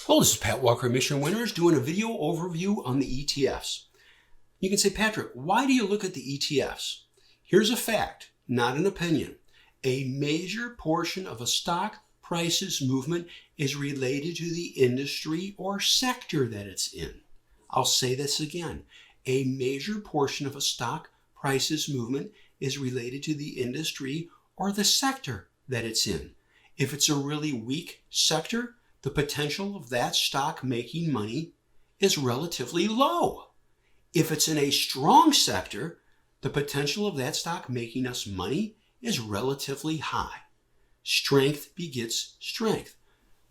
Hello, this is Pat Walker, Mission Winners, doing a video overview on the ETFs. You can say, Patrick, why do you look at the ETFs? Here's a fact, not an opinion. A major portion of a stock price's movement is related to the industry or sector that it's in. I'll say this again. A major portion of a stock price's movement is related to the industry or the sector that it's in. If it's a really weak sector, the potential of that stock making money is relatively low. If it's in a strong sector, the potential of that stock making us money is relatively high. Strength begets strength.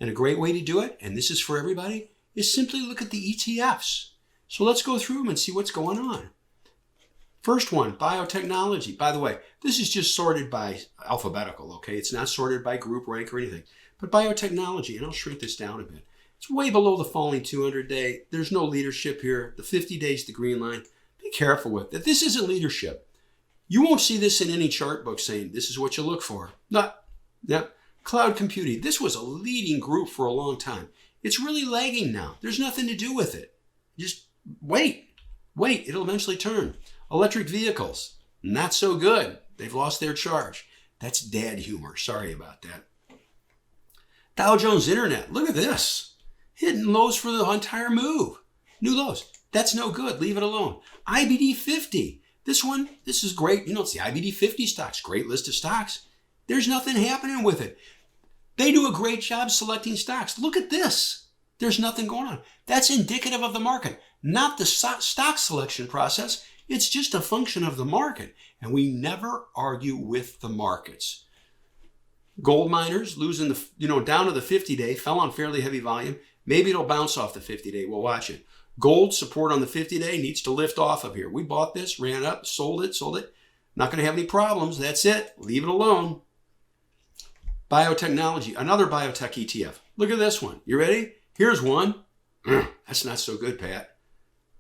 And a great way to do it, and this is for everybody, is simply look at the ETFs. So let's go through them and see what's going on. First one, biotechnology. By the way, this is just sorted by alphabetical, okay? It's not sorted by group rank or anything. But biotechnology, and I'll shrink this down a bit. It's way below the falling 200-day. There's no leadership here. The 50 days, the green line. Be careful with that. This isn't leadership. You won't see this in any chart book saying this is what you look for. Cloud computing. This was a leading group for a long time. It's really lagging now. There's nothing to do with it. Just wait. Wait. It'll eventually turn. Electric vehicles. Not so good. They've lost their charge. That's dad humor. Sorry about that. Dow Jones Internet, look at this. Hitting lows for the entire move. New lows. That's no good. Leave it alone. IBD 50. This one, this is great. You know, it's the IBD 50 stocks. Great list of stocks. There's nothing happening with it. They do a great job selecting stocks. Look at this. There's nothing going on. That's indicative of the market, not the stock selection process. It's just a function of the market. And we never argue with the markets. Gold miners losing down to the 50-day, fell on fairly heavy volume. Maybe it'll bounce off the 50-day. We'll watch it. Gold support on the 50-day needs to lift off of here. We bought this, ran up, sold it. Not going to have any problems. That's it. Leave it alone. Biotechnology, another biotech ETF. Look at this one. You ready? Here's one. That's not so good, Pat.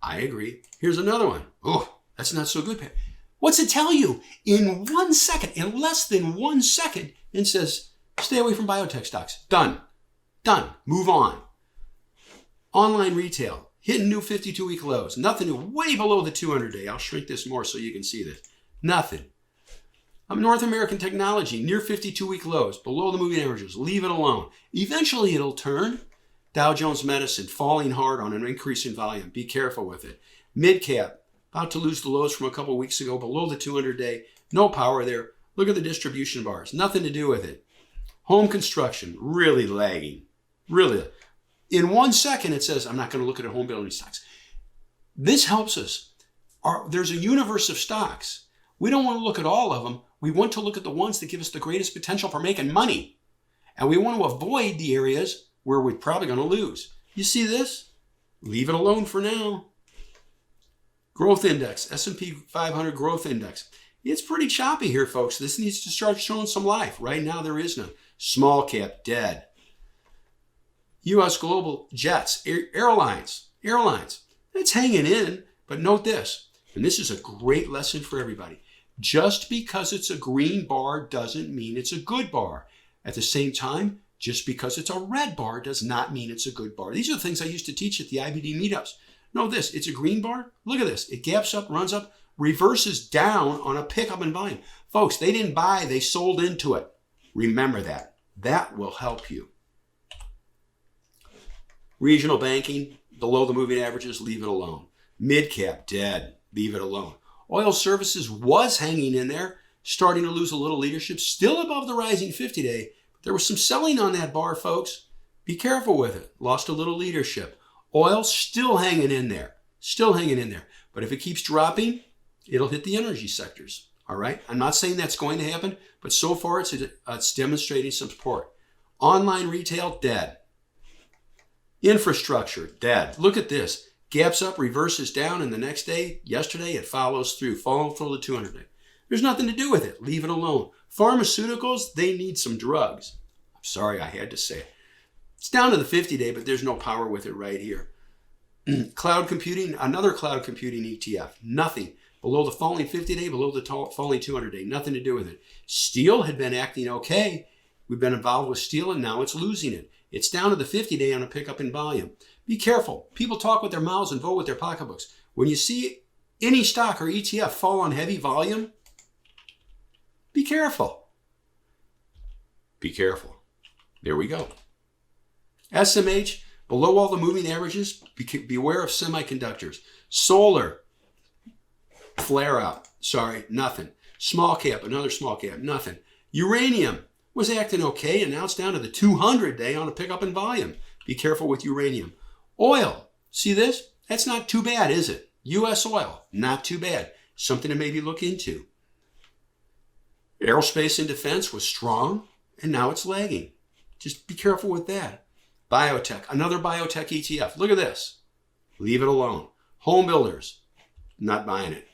I agree. Here's another one. Oh, that's not so good, Pat. What's it tell you? In 1 second, in less than 1 second, it says, stay away from biotech stocks. Done. Done. Move on. Online retail, hitting new 52-week lows. Nothing new, way below the 200-day. I'll shrink this more so you can see this. Nothing. North American technology, near 52-week lows, below the moving averages. Leave it alone. Eventually it'll turn. Dow Jones Medicine, falling hard on an increase in volume. Be careful with it. Mid-cap, about to lose the lows from a couple of weeks ago, below the 200-day. No power there. Look at the distribution bars. Nothing to do with it. Home construction, really lagging. Really. In 1 second, it says, I'm not going to look at home building stocks. This helps us. There's a universe of stocks. We don't want to look at all of them. We want to look at the ones that give us the greatest potential for making money. And we want to avoid the areas where we're probably going to lose. You see this? Leave it alone for now. Growth index, S&P 500 growth index. It's pretty choppy here, folks. This needs to start showing some life. Right now, there is none. Small cap, dead. U.S. global jets, airlines. It's hanging in, but note this, and this is a great lesson for everybody. Just because it's a green bar doesn't mean it's a good bar. At the same time, just because it's a red bar does not mean it's a good bar. These are the things I used to teach at the IBD meetups. Know this, it's a green bar. Look at this. It gaps up, runs up, reverses down on a pickup in volume. Folks, they didn't buy, they sold into it. Remember that. That will help you. Regional banking, below the moving averages, leave it alone. Mid-cap, dead, leave it alone. Oil services was hanging in there, starting to lose a little leadership, still above the rising 50-day. There was some selling on that bar, folks. Be careful with it. Lost a little leadership. Oil still hanging in there. But if it keeps dropping, it'll hit the energy sectors. All right? I'm not saying that's going to happen, but so far it's demonstrating some support. Online retail, dead. Infrastructure, dead. Look at this. Gaps up, reverses down, and the next day, yesterday, it follows through, following through the 200-day. There's nothing to do with it. Leave it alone. Pharmaceuticals, they need some drugs. I'm sorry, I had to say it. It's down to the 50-day, but there's no power with it right here. Cloud computing, another cloud computing ETF. Nothing. Below the falling 50-day, below the falling 200-day. Nothing to do with it. Steel had been acting okay. We've been involved with steel, and now it's losing it. It's down to the 50-day on a pickup in volume. Be careful. People talk with their mouths and vote with their pocketbooks. When you see any stock or ETF fall on heavy volume, be careful. Be careful. There we go. SMH, below all the moving averages, beware of semiconductors. Solar, flare out. Sorry, nothing. Small cap, another small cap, nothing. Uranium was acting okay, and now it's down to the 200-day on a pickup in volume. Be careful with uranium. Oil, see this? That's not too bad, is it? U.S. oil, not too bad. Something to maybe look into. Aerospace and defense was strong, and now it's lagging. Just be careful with that. Biotech, another biotech ETF. Look at this. Leave it alone. Home builders, not buying it.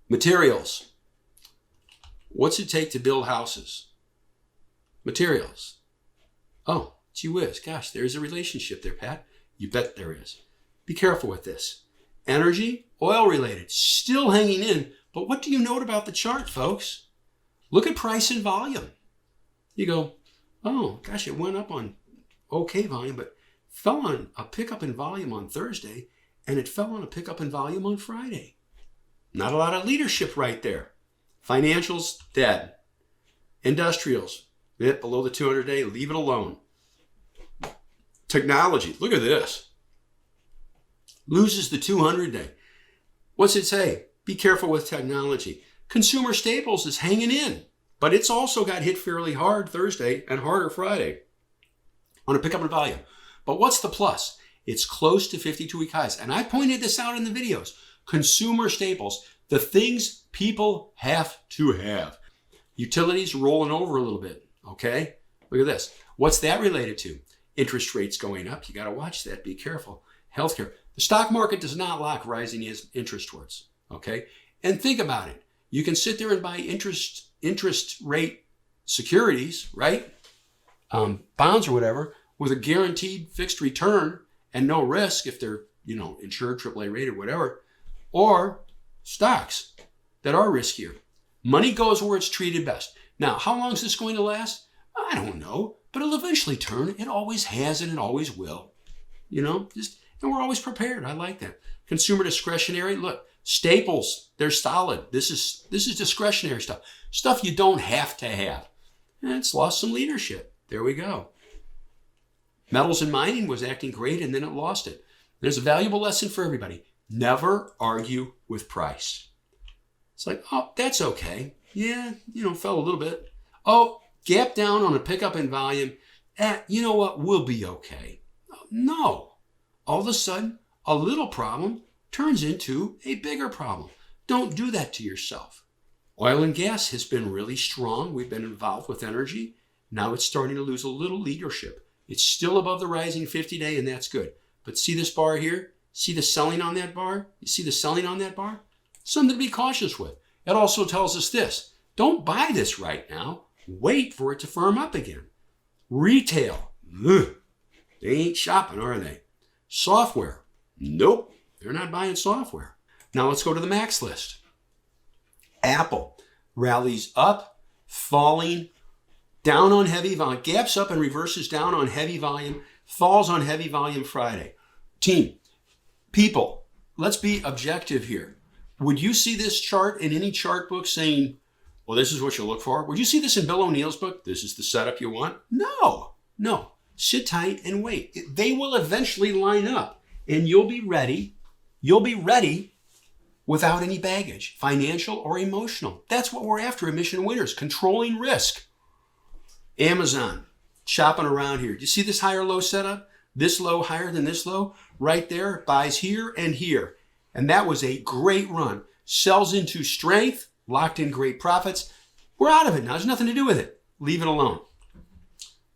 Materials. What's it take to build houses? Materials. Oh, gee whiz. Gosh, there's a relationship there, Pat. You bet there is. Be careful with this. Energy, oil related, still hanging in. But what do you note about the chart, folks? Look at price and volume. You go, oh, gosh, it went up on okay volume, but fell on a pickup in volume on Thursday, and it fell on a pickup in volume on Friday. Not a lot of leadership right there. Financials, dead. Industrials, below the 200-day, leave it alone. Technology, look at this. Loses the 200-day. What's it say? Be careful with technology. Consumer staples is hanging in, but it's also got hit fairly hard Thursday and harder Friday on a pickup in volume. But what's the plus? It's close to 52-week highs. And I pointed this out in the videos. Consumer staples, the things people have to have. Utilities rolling over a little bit, okay? Look at this. What's that related to? Interest rates going up. You got to watch that. Be careful. Healthcare. The stock market does not like rising interest rates, okay? And think about it. You can sit there and buy interest rate securities, right? Bonds or whatever, with a guaranteed fixed return and no risk if they're, insured, AAA rated, whatever, or stocks that are riskier. Money goes where it's treated best. Now, how long is this going to last? I don't know, but it'll eventually turn. It always has and it always will. And we're always prepared. I like that. Consumer discretionary, look, staples, they're solid. This is discretionary stuff. Stuff you don't have to have. And it's lost some leadership. There we go. Metals and mining was acting great, and then it lost it. There's a valuable lesson for everybody. Never argue with price. It's like, oh, that's okay. Yeah, fell a little bit. Oh, gap down on a pickup in volume. You know what? We'll be okay. No. All of a sudden, a little problem turns into a bigger problem. Don't do that to yourself. Oil and gas has been really strong. We've been involved with energy. Now it's starting to lose a little leadership. It's still above the rising 50-day, and that's good. But see this bar here? See the selling on that bar? You see the selling on that bar? Something to be cautious with. It also tells us this. Don't buy this right now. Wait for it to firm up again. Retail. Ugh. They ain't shopping, are they? Software. Nope. They're not buying software. Now let's go to the max list. Apple rallies up, falling, down on heavy volume, gaps up and reverses down on heavy volume, falls on heavy volume Friday. Team, people, let's be objective here. Would you see this chart in any chart book saying, well, this is what you look for? Would you see this in Bill O'Neill's book? This is the setup you want? No. Sit tight and wait. They will eventually line up, and you'll be ready. You'll be ready without any baggage, financial or emotional. That's what we're after in Mission Winners, controlling risk. Amazon, shopping around here. Do you see this higher low setup? This low higher than this low? Right there, buys here and here. And that was a great run. Sells into strength, locked in great profits. We're out of it now. There's nothing to do with it. Leave it alone.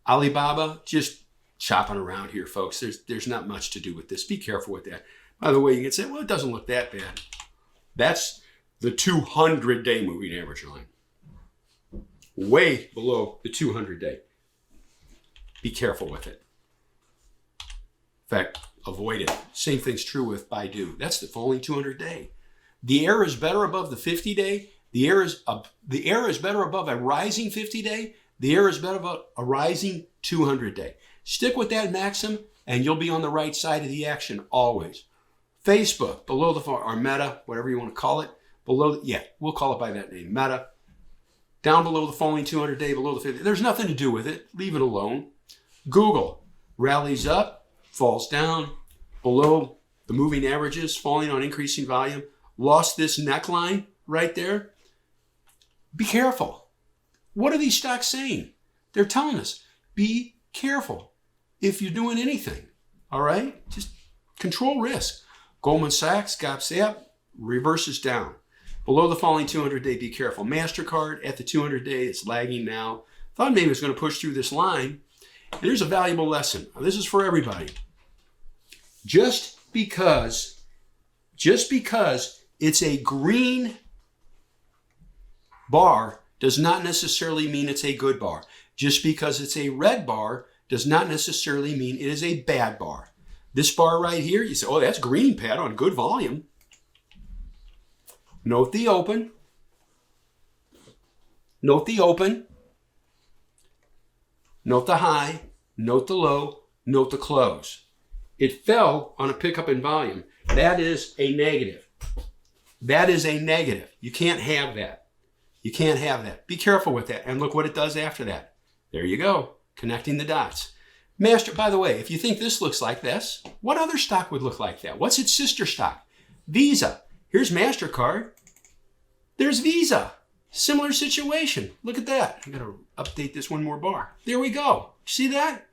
Alibaba, just chopping around here, folks. There's not much to do with this. Be careful with that. By the way, you can say, well, it doesn't look that bad. That's the 200-day moving average line. Way below the 200-day. Be careful with it. In fact, avoid it. Same thing's true with BIDU. That's the falling 200-day. The error is better above the 50-day. The error is better above a rising 50-day The air is better about a rising 200-day. Stick with that maxim and you'll be on the right side of the action always. Facebook, below the, or Meta, whatever you want to call it, below, we'll call it by that name, Meta. Down below the falling 200-day, below the 50. There's nothing to do with it. Leave it alone. Google rallies up, falls down, below the moving averages, falling on increasing volume. Lost this neckline right there. Be careful. What are these stocks saying? They're telling us, be careful if you're doing anything. All right? Just control risk. Goldman Sachs, gaps up, reverses down. Below the falling 200-day, be careful. Mastercard at the 200-day, it's lagging now. Thought maybe it was going to push through this line. And here's a valuable lesson. Now, this is for everybody. Just because it's a green bar does not necessarily mean it's a good bar. Just because it's a red bar does not necessarily mean it is a bad bar. This bar right here, you say, oh, that's green, Pat, on good volume. Note the open. Note the open. Note the high. Note the low. Note the close. It fell on a pickup in volume. That is a negative. That is a negative. You can't have that. You can't have that. Be careful with that. And look what it does after that. There you go. Connecting the dots. By the way, if you think this looks like this, what other stock would look like that? What's its sister stock? Visa. Here's Mastercard. There's Visa. Similar situation. Look at that. I'm going to update this one more bar. There we go. See that?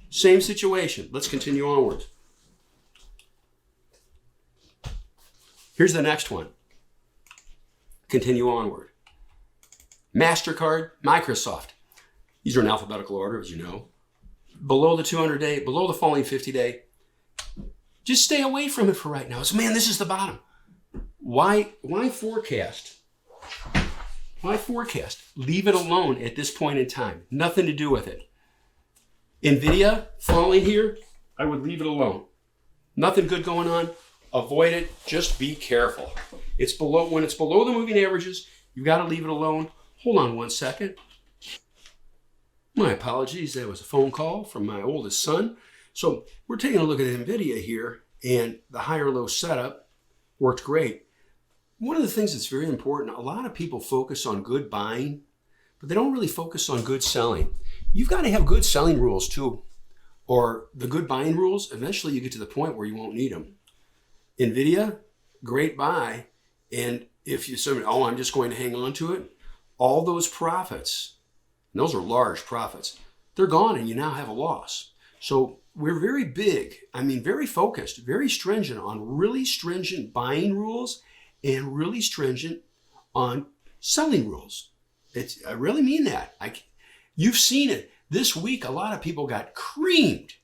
Same situation. Let's continue onwards. Here's the next one. Continue onward. Mastercard, Microsoft. These are in alphabetical order, as you know. Below the 200-day, below the falling 50-day. Just stay away from it for right now. So, man, this is the bottom. Why forecast? Why forecast? Leave it alone at this point in time. Nothing to do with it. Nvidia falling here, I would leave it alone. Nothing good going on. Avoid it. Just be careful. It's below, when it's below the moving averages, you've got to leave it alone. Hold on one second. My apologies. That was a phone call from my oldest son. So we're taking a look at Nvidia here, and the higher low setup worked great. One of the things that's very important, a lot of people focus on good buying, but they don't really focus on good selling. You've got to have good selling rules too, or the good buying rules. Eventually you get to the point where you won't need them. Nvidia, great buy. And if you say, oh, I'm just going to hang on to it, all those profits, and those are large profits, they're gone and you now have a loss. So we're very big, very focused, very stringent on really stringent buying rules and really stringent on selling rules. I really mean that. You've seen it. This week, a lot of people got creamed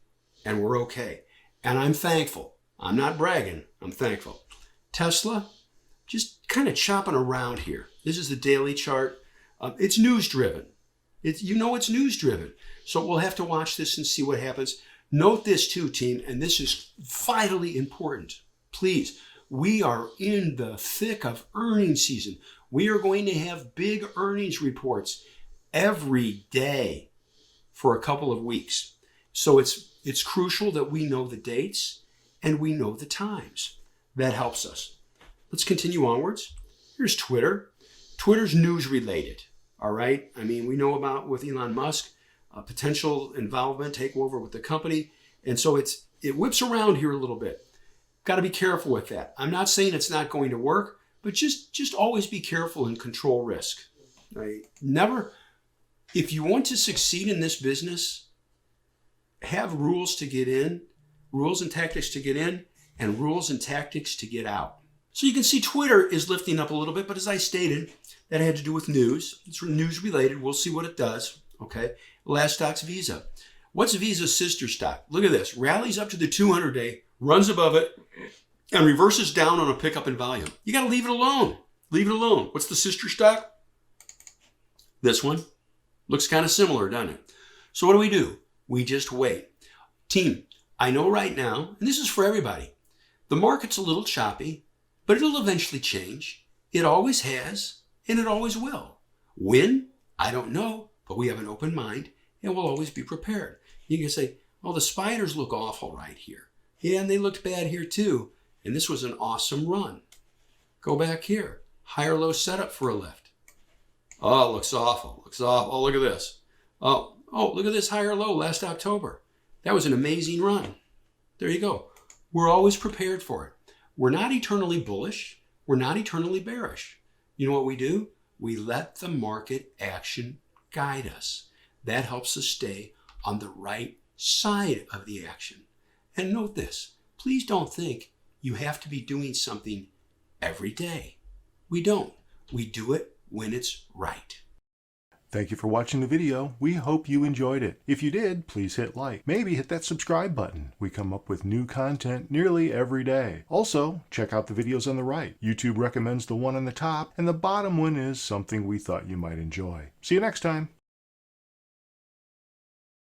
and we're okay. And I'm thankful. I'm not bragging. I'm thankful. Tesla, just kind of chopping around here. This is the daily chart. It's news driven. It's news driven. So we'll have to watch this and see what happens. Note this too, team, and this is vitally important. Please, we are in the thick of earnings season. We are going to have big earnings reports every day for a couple of weeks. So it's crucial that we know the dates and we know the times. That helps us. Let's continue onwards. Here's Twitter. Twitter's news related. All right. We know about with Elon Musk, potential involvement, takeover with the company. And so it whips around here a little bit. Got to be careful with that. I'm not saying it's not going to work, but just always be careful and control risk. Right? Never, if you want to succeed in this business, have rules to get in, rules and tactics to get in, and rules and tactics to get out. So you can see Twitter is lifting up a little bit, but as I stated, that had to do with news. It's news related. We'll see what it does. Okay. Last stock's Visa. What's Visa's sister stock? Look at this. Rallies up to the 200-day, runs above it, and reverses down on a pickup in volume. You got to leave it alone. Leave it alone. What's the sister stock? This one. Looks kind of similar, doesn't it? So what do? We just wait. Team, I know right now, and this is for everybody, the market's a little choppy, but it'll eventually change. It always has, and it always will. When? I don't know, but we have an open mind and we'll always be prepared. You can say, oh, the spiders look awful right here. Yeah, and they looked bad here too. And this was an awesome run. Go back here. Higher low setup for a lift. Oh, it looks awful. Looks awful. Oh, look at this. Oh, look at this higher low last October. That was an amazing run. There you go. We're always prepared for it. We're not eternally bullish. We're not eternally bearish. You know what we do? We let the market action guide us. That helps us stay on the right side of the action. And note this, please don't think you have to be doing something every day. We don't. We do it when it's right. Thank you for watching the video. We hope you enjoyed it. If you did, please hit like. Maybe hit that subscribe button. We come up with new content nearly every day. Also, check out the videos on the right. YouTube recommends the one on the top, and the bottom one is something we thought you might enjoy. See you next time.